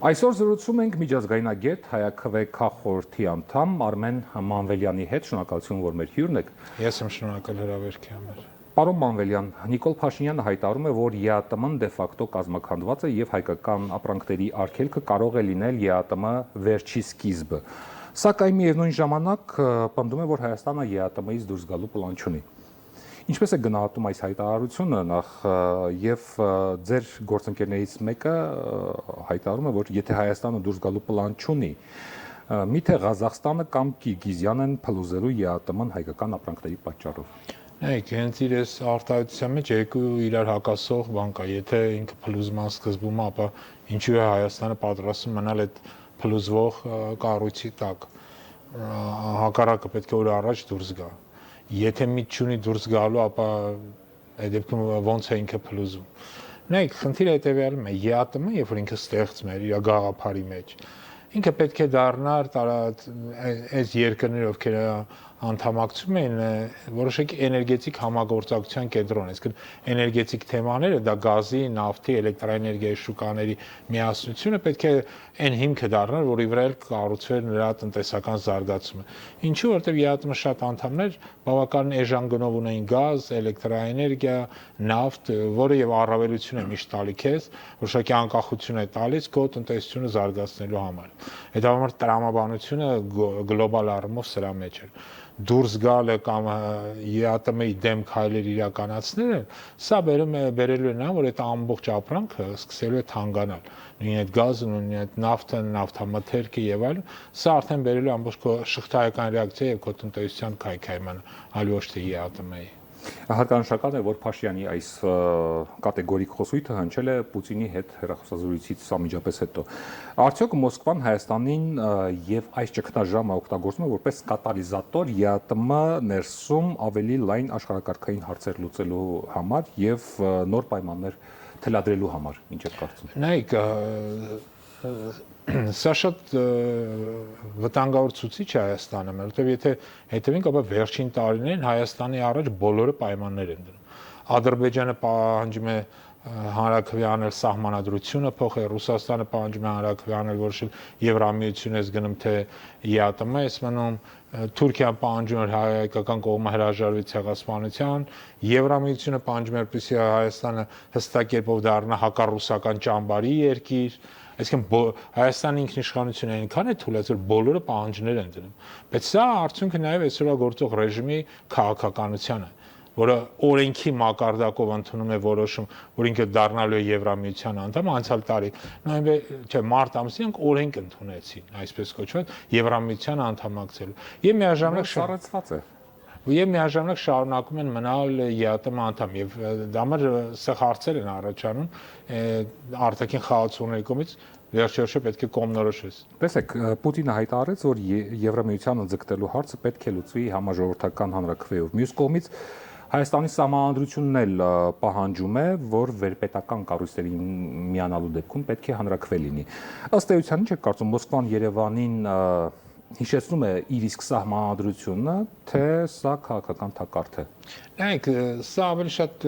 Այսօր զրուցում ենք միջազգայնագետ Հայաքվե քաղաքորդի անդամ Արմեն Մանվելյանի հետ, շնորհակալություն, որ մեր հյուրն եք։ Ես եմ շնորհակալ հրավերքի համար։ Պարոն Մանվելյան, Նիկոլ Փաշինյանը հայտարարում է, որ ԵԱՏՄ-ն դե ֆակտո կազմաքանդված է եւ հայկական ապրանքների արգելքը կարող է լինել ԵԱՏՄ վերջի սկիզբը։ Սակայն միևնույն ժամանակ պնդում է, որ Հայաստանը ԵԱՏՄ-ից դուրս գալու պլան չունի։ Ինչպես է գնահատում այս հայտարարությունը նախ եւ ձեր գործընկերներից մեկը հայտարարում է, որ եթե Հայաստանը դուրս գալու պլան չունի, միթե Ղազախստանը կամ Կիրգիզիան են փլուզելու ԵԱՏՄ-ն հայկական ապրանքների պատճառով։ Նայեք, հենց իր այս արտահայտության մեջ երկու իրար հակասող բան կա։ Եթե ինքը փլուզման սկզբում է, ապա ինչու է Հայաստանը պատրաստվում մնալ այդ փլուզվող կառույցի տակ։ Հակառակը պետք է օր առաջ դուրս գա։ Եթե միջ չունի դուրս գալու, ապա այդ դեպքում ոնց է ինքը փլուզում։ Նայեք, խնդիրը հետևյալն է, ԵԱՏՄ-ը, երբ որ ինքը ստեղծում էր իր գաղափարի մեջ, ինքը պետք է դառնար այս երկրները, ովքեր անդամակցում են, որոշակի էներգետիկ համագործակցության կենտրոն, այսինքն էներգետիկ թեմաները, դա գազի, նավթի, էլեկտրաէներգիայի շուկաների միասնությունը պետք է այն հիմքը դառնար, որի վրա էլ կառուցվեր նրա տնտեսական զարգացումը։ Ինչու, որովհետև ԵԱՏՄ շատ անդամներ բավականին էժան գնով ունեն գազ, էլեկտրաէներգիա, նավթ, որը եւ առավելություն է միշտ տալի քեզ, որոշակի անկախություն է տալիս քո տնտեսությունը զարգացնելու համար։ Այդ համար տրամաբանությունը գլոբալ առումով սրա մեջ է։ Դուրս գալը կամ ԵԱՏՄ-ի դեմ քայլեր իրականացնելը, սա բերելու է նա, որ այդ ամբողջ ապրանքը սկսելու է թանկանալ։ Նույն այդ գազը, նույն այդ նավթը, նավթամթերքը եւ այլն, սա արդեն բերելու է ամբողջ քո շղթայական ռեակցիա եւ քո տնտեսության քայքայմանը, այլ ոչ թե ԵԱՏՄ-ի։ Հատկանշական է, որ Փաշինյանի այս կատեգորիկ խոսույթը հնչել է Պուտինի հետ հեռախոսազրույցից անմիջապես հետո։ Արդյոք Մոսկվան Հայաստանին եւ այս ճգնաժամը օգտագործում է որպես կատալիզատոր ԵԱՏՄ ներսում ավելի լայն աշխարհակարգային հարցեր լուծելու համար եւ նոր պայմաններ թելադրելու համար, ինչ եք կարծում։ Նայեք, սա շատ վտանգավոր ցուցիչ է Հայաստանը, որովհետև եթե հետևենք, ապա վերջին տարիներին Հայաստանի առաջ բոլորը պայմաններ են դնում։ Ադրբեջանը պահանջում է հանրաքվե անել սահմանադրությունը փոխել, Ռուսաստանը պահանջում է հանրաքվե անել, որոշել Եվրամիություն ես գնում թե ԵԱՏՄ ես մնում, Թուրքիան պահանջում էր հայկական կողմը հրաժարվի ցեղասպանության, Եվրամիությունը պահանջում էր, որպեսզի Հայաստանը հստակ կերպով դառնա հակառուսական ճամբարի երկիր, այսինքն Հայաստանի ինքնիշխանությունը այնքան է թուլացել, որ բոլորը պահանջներ են դնում։ Բայց սա արդյունքը նաև այսօրվա գործող ռեժիմի քաղաքականության է, որը օրենքի մակարդակով ընդունում է որոշում, որ ինքը դառնալու է Եվրամիության անդամ, անցյալ տարի մարտ ամսին օրենք ընդունեցին, այսպես կոչված Եվրամիության անդամակցելու։ Եվ միաժամանակ շարացված է։ Եվ միաժամանակ շարունակում են մնալ ԵԱՏՄ անդամ եւ դա համար սա հարցեր են առաջանում արտաքին խաղացողների կողմից վերջերս պետք է կողմնորոշվես։ Տեսեք, Պուտինը հայտարարեց, որ Եվրամիությանը ձգտելու հարցը պետք է լուծվի համաժողովրդական հանրաքվեով։ Մյուս կողմից Հայաստանի Սահմանադրությունն էլ պահանջում է, որ վերպետական կառույցների միանալու դեպքում պետք է հանրաքվե լինի։ Ըստ էության, ինչ եք կարծում, Մոսկվան Երևանին հիշեցնում է իր իսկ սահմանադրությունը, թե սա քաղաքական թակարդ է։ Նայեք, սա ավելի շատ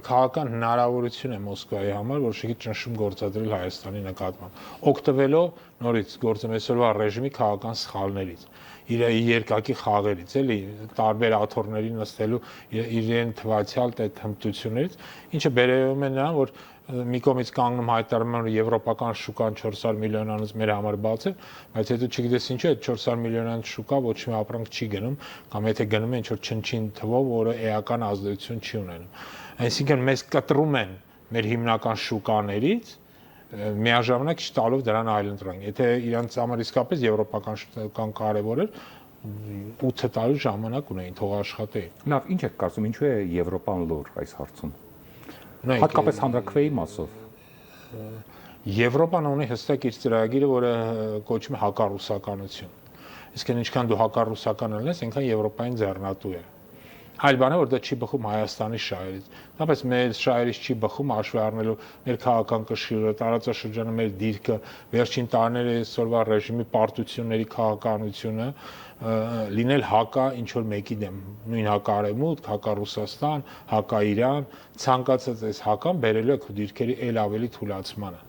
քաղաքական հնարավորություն է Մոսկվայի համար, որոշակի ճնշում գործադրել Հայաստանի նկատմամբ, օգտվելով նորից գործում այսօրվա ռեժիմի քաղաքական սխալներից, իր երկակի խաղերից, էլի տարբեր աթոռների նստելու իրեն թվացial այդ հմտություններից, ինչը բերում է նրան, որ մի կողմից կանգնում հայտարարում են, որ եվրոպական շուկան 400 միլիոնանոց մեր համար բաց է, բայց հետո չգիտես ինչու է 400 միլիոնանոց շուկա ոչ մի ապրանք չի գնում, կամ եթե գնում են ինչ-որ չնչին թվով, որը էական ազդեցություն չի ունենում։ Այսինքն մեզ կտրում են մեր հիմնական շուկաներից, միաժամանակ չտալով դրան այլընտրանք։ Եթե իրանց համար իսկապես եվրոպական շուկան կարևոր էր, 8 տարի ժամանակ ունեին, թող աշխատեին։ Լավ, ինչ եք կարծում, ինչու է Եվրոպան լոր այս հարցում։ Հատկապես հանրաքվեի մասով։ Եվրոպան ունի հստակ իր ծրագիրը, որը կոչվում է հակառուսականություն։ Իսկ ինչքան դու հակառուսական ես, այնքան Եվրոպային ձեռնատու է։ Այլ բան է, որ դա չի բխում Հայաստանի շահերից։ Դապես մեր շահերից չի բխում հաշվի առնելու մեր քաղաքական կշիռը, տարածաշրջանը, մեր դիրքը, վերջին տարիների այսօրվա ռեժիմի պարտությունների քաղաքականությունը, լինել հակա ինչ որ մեկի դեմ, նույն հակա Արևմուտք, հակա Ռուսաստան, հակա Իրան, ցանկացած այս հական բերելու է քո դիրքերի ել ավելի թուլացմանը։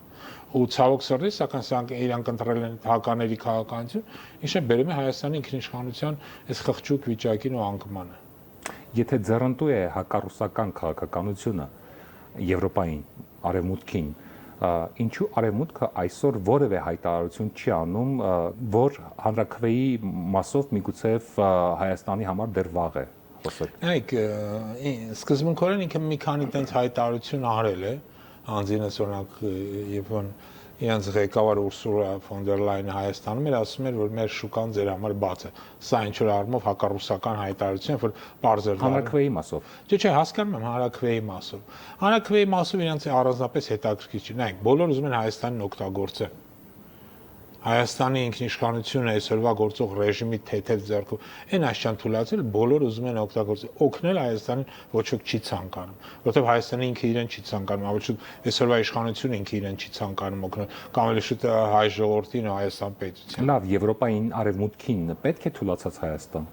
ու ցավոք սրտի, սակայն սրանք իրանք ընտրել են հակաների քաղաքականություն, ինչը բերում է Հայաստանի ինքնիշխանության այս խղճուկ վիճակին ու անկմանը։ Եթե ձեռնտու է հակառուսական քաղաքականությունը Եվրոպային, Արևմուտքին, ինչու Արևմուտքը այսօր որևէ հայտարարություն չի անում, որ հանրաքվեի մասով միգուցե Հայաստանի համար դեռ վաղ է խոսել։ Այք սկզբունքորեն ինքը մի քանի տենց հայտարարություն արել է, անձինս օրինակ երբ որ իրենց ղեկավար Ուրսուլա ֆոն դեր Լայնը Հայաստանում էր ասում էր, որ մեր շուկան ձեր համար բաց է։ Սա ինչ որ առումով հակառուսական հայտարարություն է, որ բարձր հանրաքվեի մասով։ Չէ, հասկանում եմ հանրաքվեի մասով։ Հանրաքվեի մասով իրենց առանձնապես հետաքրքիր չի։ Նայեք, բոլոր ուզում են Հայաստանին օգտագործել։ Հայաստանի ինքնիշխանությունը այսօրվա գործող ռեժիմի թեթև ձեռքով այն աշճան թույլատրել բոլորը ուզում են օգտագործել օգնել Հայաստանին ոչ ոք չի ցանկանում որովհետև Հայաստանը ինքը իրեն չի ցանկանում ավելի շուտ այսօրվա իշխանությունը ինքը իրեն չի ցանկանում օգնել կամ ավելի շուտ հայ ժողովրդին ու Հայաստան պետության լավ Եվրոպային արևմուտքին պետք է թույլատրած Հայաստան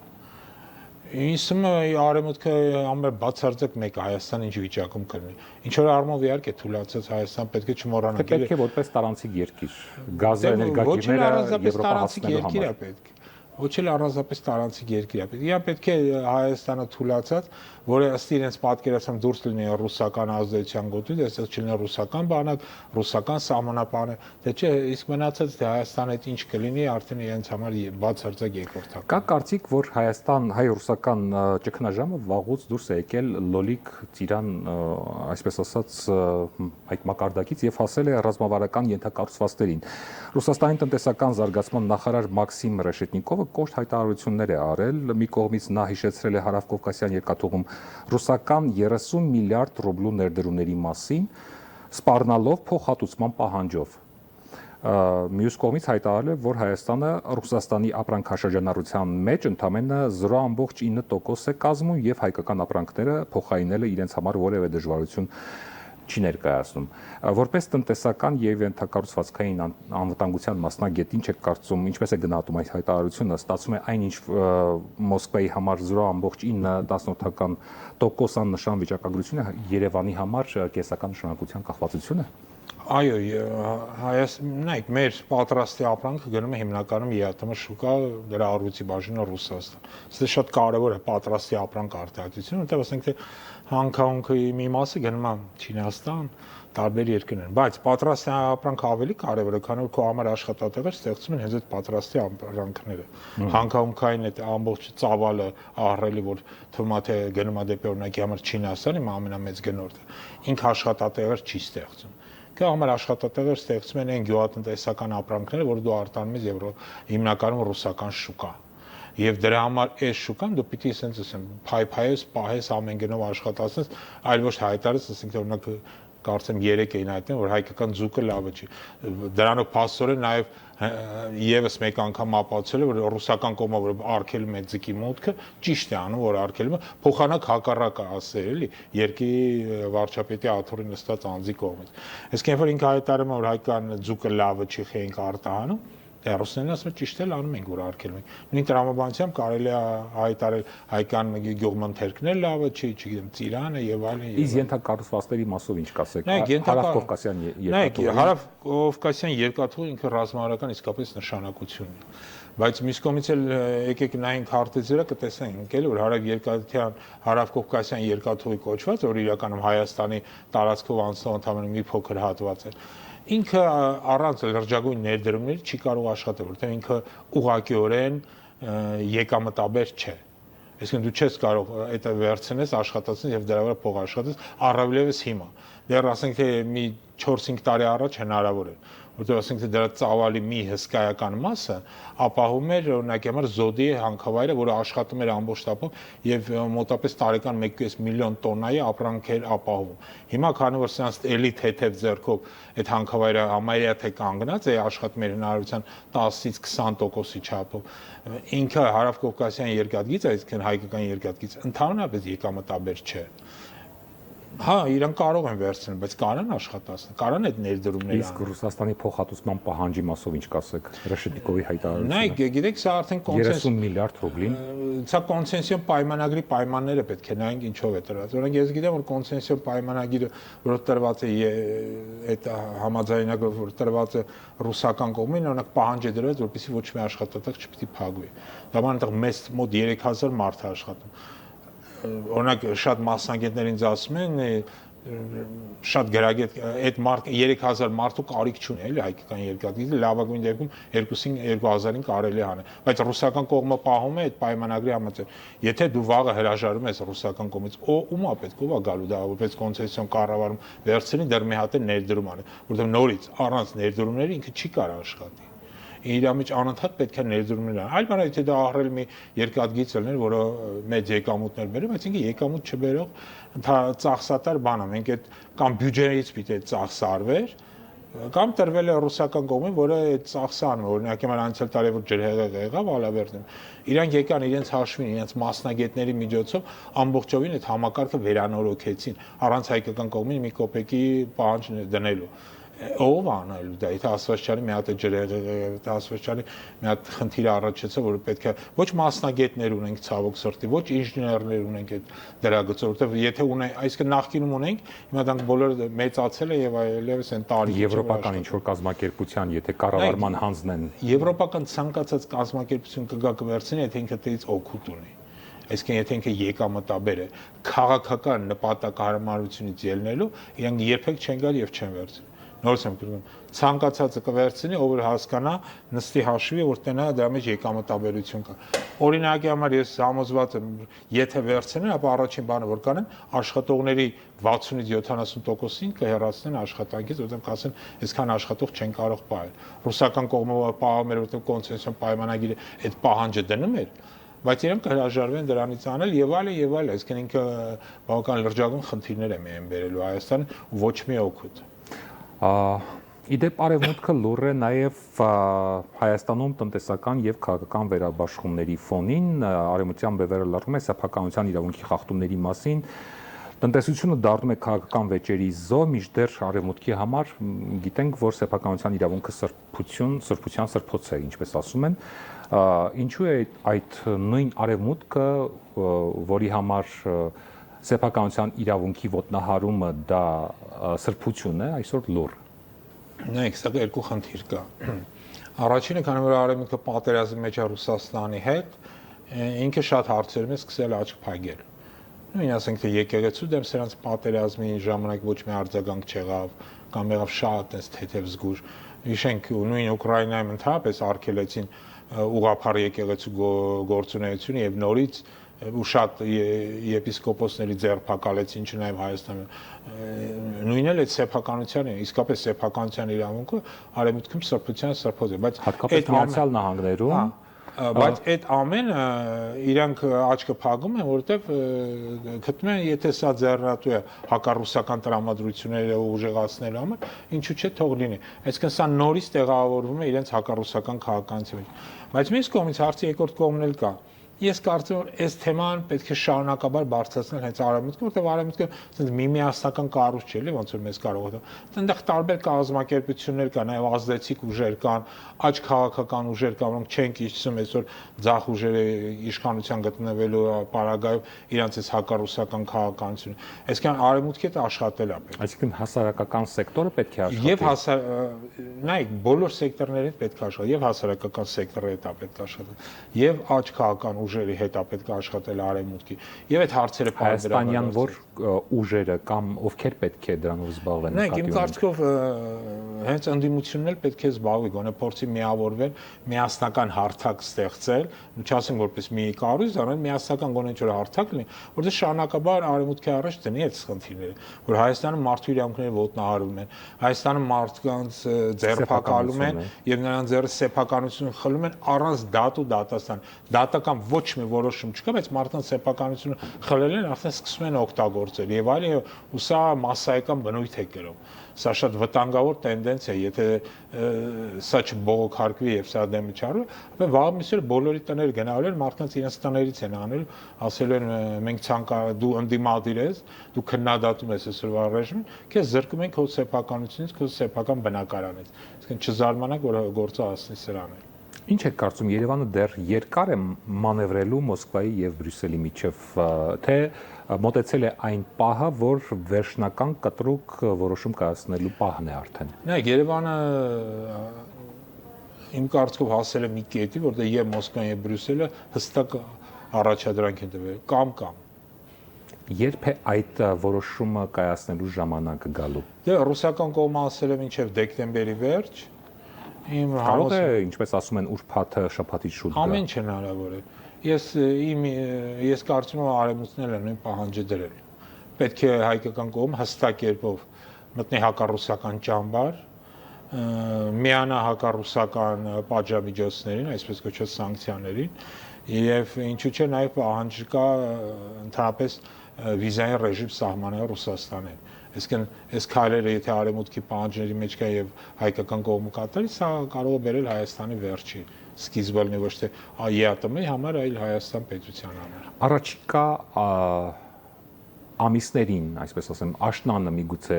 Իսում արևմուտքը ամեն բացարձակ մեկ Հայաստան ինչ վիճակում կլինի։ Ինչ որ առումով իհարկե թույլատրած Հայաստան պետք է չմոռանանք։ Պետք է որպես տարանցիկ երկիր։ Գազը, էներգակիրները Եվրոպա հասնելու համար։ Ոչ էլ առանձնապես տարանցիկ երկիր է պետք։ Իա պետք է Հայաստանը թույլատրած, որը ըստ իրենց պատկերացում դուրս լինի ռուսական ազդեցության գոտուց, այսպես չլինի ռուսական բանակ, ռուսական սահմանապանը, դե չէ, իսկ մնացած դե Հայաստանը այդ ինչ կլինի, արդեն իրենց համար բացարձակ երկրորդական։ Կա կարծիք, որ Հայաստան հայ-ռուսական ճգնաժամը վաղուց դուրս է եկել լոլիկ ծիրան, այսպես ասած, այդ մակարդակից եւ հասել է ռազմավարական ենթակառուցվածքներին։ Ռուսաստանի տնտեսական զարգացման նախարար Մաքսիմ Ռեշետնիկովը կոշտ հայտարարություններ է արել, մի կողմից նա հիշեցրել է Հարավկովկասյան երկաթուղում ռուսական 30 միլիարդ ռուբլու ներդրումների մասին, սպառնալով փոխհատուցման պահանջով։ Մյուս կողմից հայտարարել է, որ Հայաստանը Ռուսաստանի ապրանքաշրջանառության մեջ ընդամենը 0.9% է կազմում եւ հայկական ապրանքները փոխարինելը իրենց համար որևէ դժվարություն չի ներկայացնում։ Որպես տնտեսական եւ ենթակառուցվածքային անվտանգության մասնագետ ինչ եք կարծում, ինչպես է գնահատում այս հայտարարությունը, ստացվում է այնինչ Մոսկվայի համար 0.9% նշան վիճակագրությունը Երևանի համար կեսական նշանակության կախվածություն է։ Այո, նայեք, մեր պատրաստի ապրանքը գնում է հիմնականում ԵԱՏՄ շուկա, դրա առույցի բաժինը Ռուսաստան։ Սա շատ կարևոր է պատրաստի ապրանք արտահայտությունը, որտեղ ասենք թե հանքահունքի մի մասը գնում է Չինաստան, տարբեր երկրներ, բայց պատրաստի ապրանքը ավելի կարևոր է, քանի որ քո համար աշխատատեղեր ստեղծում են հենց այդ պատրաստի ապրանքները։ Հանքահունքային այդ ամբողջ ծավալը ահռելի, որ թվում է թե գնում է դեպի օրինակի համար Չինաստան, իմ ամենամեծ գնորդը, ինքը աշխատատեղեր չի ստեղծում։ Կա համար աշխատատեղեր ստեղծում են այն գյուղատնտեսական ապրանքները, որ դու արտանում ես հիմնականում ռուսական շուկա։ Եվ դրա համար այս շուկան դու պիտի ասենց ասեմ, փայփայես, պահես ամեն գնով աշխատացնես, այլ ոչ հայտարարես, ասենք թե օրինակ կարծեմ 3 էին հայտնել, որ հայկական ձուկը լավը չի։ Դրանով փաստորեն նաև եւս մեկ անգամ ապացուցել է, որ ռուսական կողմը որ արգելում է ձկի մուտքը, ճիշտ է անում, որ արգելում է, փոխանակ հակառակը ասել էլի, երկրի վարչապետի աթոռի նստած անձի կողմից։ Իսկ երբ որ ինքը հայտարարում է, որ հայկական ձուկը լավը չի, խենք արտահանում, Ռուսներն ասում են ճիշտ էլ անում ենք, որ արգելում ենք։ Նույն տրամաբանությամբ կարելի է հայտարարել հայկական գյուղմթերքներ լավը չի, չգիտեմ, ծիրանը եւ այլն։ Իսկ ենթակառուցվածքների մասով ինչ կասեք։ Հարավկովկասյան երկաթուղը։ Հարավկովկասյան երկաթուղը ինքը ռազմավարական իսկապես նշանակություն ունի։ Բայց մյուս կողմից էլ եկեք նայենք քարտեզի վրա կտեսնենք էլ որ Հարավկովկասյան երկաթուղի կոչված, որ իրականում Հայաստանի տարածքով անցնող ընդհանրապես մի փոքր հատված է։ Ինքը առանց լրջագույն ներդրումների չի կարող աշխատել, որտեղ ինքը ուղղակիորեն եկամտաբեր չէ։ Այսինքն դու չես կարող այդ վերցնես, աշխատացնես եւ դրա վրա փող աշխատես, առավելևս հիմա։ Դեռ ասենք թե մի 4-5 տարի առաջ հնարավոր էր, որտեղ ասենք թե դրա ծավալի մի հսկայական մասը ապահովում էր օրինակ համար զոդի հանքավայրը, որը աշխատում էր ամբողջ տապով եւ մոտապես տարեկան 1.5 միլիոն տոննայի ապրանք էր ապահովում։ Հիմա քանի որ սրանց էլի թեթև ձեռքով այդ հանքավայրը համարյա թե կանգնած է, աշխատում էր հնարավորության 10-ից 20%-ի չափով, ինքը Հարավկովկասյան երկաթգիծը, այսինքն հայկական երկաթգիծը, ընդհանրապես եկամտաբեր չէ։ Հա, իրանք կարող են վերցնել, բայց կարան աշխատացնել, կարան այդ ներդրումները Իսկ Ռուսաստանի փոխհատուցման պահանջի մասով ինչ կասեք Ռեշետիկովի հայտարարությունը։ Նայեք, գիտեք, սա արդեն 30 միլիարդ ռուբլին։ Սա կոնցեսիոն պայմանագրի պայմանները պետք է նայենք ինչով է տրված։ Օրինակ ես գիտեմ, որ կոնցեսիոն պայմանագիրը, որ տրված է այդ համաձայնագրով, որ տրված է ռուսական կողմին, օրինակ պահանջ է դրված, որպեսզի ոչ մի աշխատատեղ չպիտի փակվի։ Դա բան այնտեղ մեծ մոտ 3000 մարդ է աշխատում։ Օրինակ շատ մասնագետներ ինձ ասում են, շատ գրագետ այդ 3000 մարդու կարիք չունի, էլի հայկական երկաթգիծը լավագույն դեպքում 2000-ին կարելի է անել, բայց ռուսական կողմը պահում է այդ պայմանագրի համաձայն։ Եթե դու վաղը հրաժարում ես ռուսական կողմից, ումա պետք ով է գալու դա, որպես կոնցեսիոն կառավարում վերցնի դեռ մի հատ ներդրում անի, որովհետև նորից առանց ներդրումների ինքը չի կարող աշխատի։ Իրա մեջ անընդհատ պետք է ներդրումներ ան։ Այլ բան է, եթե դա ահռել մի երկաթգիծ լիներ, որը մեծ եկամուտներ բերի, բայց ինքը եկամուտ չբերող ծախսատար բան է։ Մենք այդ կամ բյուջեից պիտի ծախսարվեր, կամ տրվել է ռուսական կողմին, որը այդ ծախսը անում է։ Օրինակ, հիմա անցյալ տարի որ ջրհեղեղ եղավ Ալավերդում, իրանք եկան իրենց հաշվին, իրենց մասնագետների միջոցով ամբողջովին այդ համակարգը վերանորոգեցին, առանց հայկական կողմին մի կոպեկի պահանջ դնելու։ Ով անելու դա, եթե Ասվածչյանի մի հատ ջրհեղեղ, Ասվածչյանի մի հատ խնդիր առաջացա, որ պետք է ոչ մասնագետներ ունենք ցավոք սրտի, ոչ ինժեներներ ունենք այդ դրա գծով, որովհետև եթե ունենք, այսինքն նախկինում ունենք, հիմա դրանք բոլորը մեծացել է եւ այլևս այն տարիքի Եվրոպական ինչ որ կազմակերպության, եթե կառավարման հանձն են։ Եվրոպական ցանկացած կազմակերպություն կգա կվերցնի, եթե ինքը դից օգուտ ունի։ Այսինքն եթե ինքը եկամտաբեր է, քաղաքական նպատակահարմարությունից ելնելու, իրանք երբեք չեն գալ եւ չեն վերցնի։ Նորից եմ գրում, ցանկացածը կվերցնի, ով որ հասկանա, նստի հաշվի, որ տնա դրա մեջ եկամտաբերություն կա։ Օրինակի համար ես համոզված եմ, եթե վերցնեն, ապա առաջին բանը որ կանեն, աշխատողների 60-ից 70%-ին կհեռացնեն աշխատանքից, որովհետև կասեն, այսքան աշխատող չեն կարող պահել։ Ռուսական կողմը պահում էր, որովհետև կոնցեսիոն պայմանագիրը այդ պահանջը դնում էր, բայց իրենք հրաժարվեն դրանից անել եւ այլ, այսինքն ինքը բավական լրջագույն խնդիրներ է միայն բերելու Հայաստան, ոչ մի օգուտ։ Իդեպ արևմուտքը լուր է նաև Հայաստանում տնտեսական եւ քաղաքական վերաբաշխումների ֆոնին, արևմտյան բևերը լռում է սեփականության իրավունքի խախտումների մասին, տնտեսությունը դառնում է քաղաքական վեճերի զո, մինչդեռ արևմուտքի համար գիտենք, որ սեփականության իրավունքը սրբության սրբոց է, ինչպես ասում են, ինչու է այդ նույն արևմուտքը, որի համար սեփականության իրավունքի ոտնահարումը դա սրբություն է, այսօր լուր։ Նայեք, սա երկու խնդիր կա։ Առաջինը, քանի որ արևմուտքը պատերազմի մեջ է Ռուսաստանի հետ, ինքը շատ հարցերում է սկսել աչք փակել։ Նույն ասենք թե եկեղեցու դեմ սրանց պատերազմի ժամանակ ոչ մի արձագանք չեղավ, կամ եղավ շատ այս թեթև զգուշ։ Հիշենք նույն Ուկրաինայում ընդհանրապես արգելեցին ուղղափառ եկեղեցու գործունեությունը եւ նորից ու շատ եպիսկոպոսների ձեռփակալեցին չնայած Հայաստանում նույնն էլ այդ սեփականության է, իսկապես սեփականության իրավունքը արևմուտքում սրբության սրբոց է, բայց հատկապես Միացյալ Նահանգներում, բայց այդ ամենը իրանք աչքը փակում են, որովհետև գտնում են, եթե սա ձեռնատու է հակառուսական տրամադրությունները ուժեղացնելու համար, ինչու՞ չէ թող լինի։ Այսինքն սա նորից տեղավորվում է իրենց հակառուսական քաղաքականության մեջ։ Բայց մյուս կողմից հարցի երկրորդ կողմն էլ կա։ Ես կարծում եմ, այս թեման պետք է շարունակաբար բարձրացնել հենց արևմուտքը, որտեղ արևմուտքը ասես միասնական կառույց չէ, ոնց որ մեզ կարող է։ Այնտեղ տարբեր կազմակերպություններ կան, նաև ազդեցիկ ուժեր կան, աճ քաղաքական ուժեր կան, որոնք չեն կիչծում այսօր ձախ ուժերը իշխանության գտնվելու պարագայում իրանց այս հակառուսական քաղաքականությունը։ Այսինքն արևմուտքի հետ աշխատել է պետք։ Այսինքն հասարակական սեկտորը պետք է աշխատի։ Եվ նայեք, բոլոր սեկտորների հետ պետք է աշխատել, եւ հասարակական սեկտորի հետ պետք է աշխատել, եւ աճ քաղաքական ուժերի հետ է պետք է աշխատել արևմուտքի եւ այդ հարցերը հայաստանյան որ ուժերը կամ ովքեր պետք է դրանով զբաղվեն։ Նայեք, իմ կարծիքով հենց ընդդիմությունն էլ պետք է զբաղվի, գոնե փորձի միավորվել, միասնական հարթակ ստեղծել, չասեմ որպես մի կառույց, այլ միասնական գոնե ինչ-որ հարթակ լինի, որտեղ շարունակաբար արևմուտքի առաջ դնի այդ խնդիրները, որ Հայաստանում մարդու իրավունքները ոտնահարվում են, Հայաստանում մարդկանց ձեռփակալում են եւ նրանց ձեռը սեփականություն խլում են առանց դատ ու դատաստան։ Դատական ոչ ոչ մի որոշում չկա, բայց մարդկանց սեփականությունը խլել են, արդեն սկսում են օգտագործել եւ այլն, ու սա massայական բնույթ է կրում։ Սա շատ վտանգավոր տենդենցիա է, եթե սա չբողոքարկվի եւ սա դեմը չարվի, ապա վաղ միսը բոլորի տներ գնալու են, մարդկանց իրենց տներից են անել, ասելու են մենք դու ընդդիմադիր ես, դու քննադատում ես այսօրվա ռեժիմին, քեզ զրկում են քո սեփականությունից, քո սեփական բնակարանից։ Այսինքն չզարմանաք, որ գործը հասնի սրան է։ Ինչ եք կարծում, Երևանը դեռ երկար է մանևրելու Մոսկվայի եւ Բրյուսելի միջև, թե մոտեցել է այն պահը, որ վերջնական կտրուկ որոշում կայացնելու պահն է արդեն։ Նայեք, Երևանը իմ կարծիքով հասել է մի կետի, որտեղ եւ Մոսկվան եւ Բրյուսելը հստակ առաջադրանք են տվել կամ Երբ է այդ որոշումը կայացնելու ժամանակը գալու։ Դե ռուսական կողմը ասել է մինչև դեկտեմբերի վերջ։ Կարող է, ինչպես ասում են, ուրբաթը շաբաթից շուտ գա։ Ամեն ինչ հնարավոր է։ Ես կարծում եմ արևմուտքն էլ նույն պահանջը դրել։ Պետք է հայկական կողմը հստակ կերպով մտնի հակառուսական ճամբար, միանա հակառուսական պատժամիջոցներին, այսպես կոչված սանկցիաներին, եւ ինչու՞ չէ նաեւ պահանջ կա ընդհանրապես վիզային ռեժիմ սահմանել Ռուսաստանին։ Այսինքն այս քայլերը եթե արևմուտքի պահանջների մեջ կա եւ հայկական կողմը կատարի, սա կարող է բերել Հայաստանի վերջի սկիզբը լինի ոչ թե ԵԱՏՄ-ի համար, այլ Հայաստան պետության համար։ Առաջիկա ամիսներին, այսպես ասեմ, աշնանը միգուցե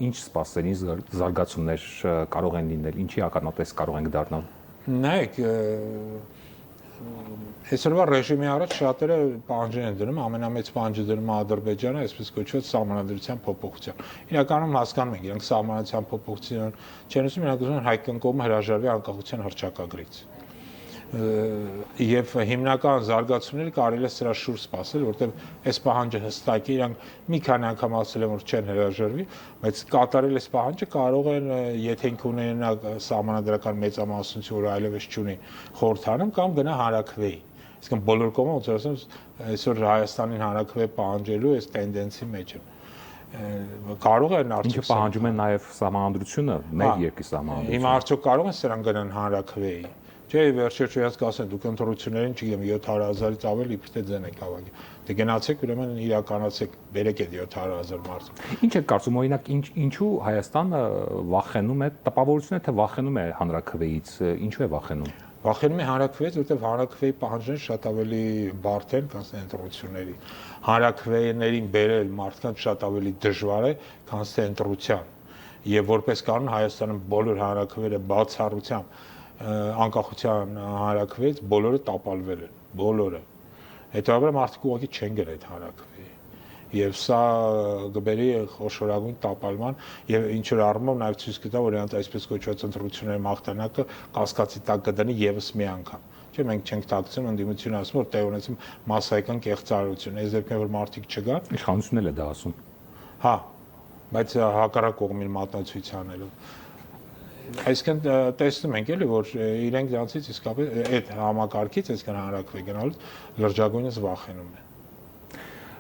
ինչ սպասելի զարգացումներ կարող են լինել, ինչի ականատես կարող ենք դառնալ։ Նայեք, այսօրվա ռեժիմի առաջ շատերը պահանջներ են դնում, ամենամեծ պահանջը դնում է Ադրբեջանը, այսպես կոչված սահմանադրության փոփոխության։ Իրականում հասկանում ենք, իրենք սահմանադրության փոփոխություն չեն ուզում, իրենք ուզում են հայկական կողմը հրաժարվի անկախության հռչակագրից։ Եվ հիմնական զարգացումները կարելի է սրա շուրջ սպասել, որտեղ այս պահանջը հստակ է, իրանք մի քանի անգամ ասել են, որ չեն հրաժարվի, բայց կատարել այս պահանջը կարող են, եթե ինքը ունենա սահմանադրական մեծամասնություն, որ այլևս չունի խորհրդանում, կամ գնա հանրաքվեի։ Իսկն բոլոր կողմը ոնց որ ասեմ, այսօր Հայաստանին հանրաքվե պահանջելու այս տենդենսի մեջ են։ Կարող են արդյոք Ինչը պահանջում են նաև սահմանադրությունը, մեր երկրի սահմանադրությունը։ Հիմա արդյոք կարող են սրանք գնան հանրաքվեի։ Չէ, վերջերս կասեն դուք ընտրություններին, չգիտեմ, 700,000-ից ավելի իբրե ձեն եք հավաքի։ Դե գնացեք, ուրեմն իրականացեք, բերեք այդ 700,000 մարդ։ Ինչ եք կարծում, օրինակ, ինչու Հայաստանը վախենում է, տպավորություն է, թե վախենում է հանրաքվեից, ինչու է վախենում։ Վախենում է հանրաքվեից, որտեղ հանրաքվեի պահանջները շատ ավելի բարդ են, քան ընտրությունների։ Հանրաքվեներին բերել մարդկանց շատ ավելի դժվար է, քան ընտրության։ Եվ որպես կանոն Հայաստանում բոլոր հանրաքվեերը բացառությամբ անկախության հանրաքվեից բոլորը տապալվել են, բոլորը։ Հետո մարդիկ ուղղակի չեն գնել այդ հանրաքվեի։ Եվ սա գբերի խոշորագույն տապալման եւ ինչ որ առումով նաեւ ցույց կտա, որ իրանց այսպես կոչված ընտրությունների մաղթանակը կասկածի տակ կդնի եւս մի անգամ։ Չէ, մենք չենք տակցում ընդդիմությունը ասում, որ տեղ ունեցում մասսայական կեղծարարություն, այս դեպքում որ մարդիկ չգան։ Իշխանությունն էլ է դա ասում։ Հա, բայց հակառակ կողմին մատնացույց անելով։ Այսինքն տեսնում ենք էլի, որ իրենք դրանից իսկապես այդ համակարգից այսքան հանրաքվե գնալուց լրջագույնս վախենում են։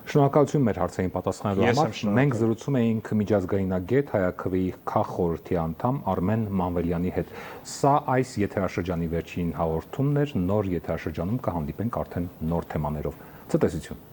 Շնորհակալություն մեր հարցերին պատասխանելու համար։ Մենք զրուցում էինք միջազգայնագետ Հայաքվեի քաղխորհրդի անդամ Արմեն Մանվելյանի հետ։ Սա այս եթերաշրջանի վերջին հաղորդումն էր, նոր եթերաշրջանում կհանդիպենք արդեն նոր թեմաներով։ Ցտեսություն։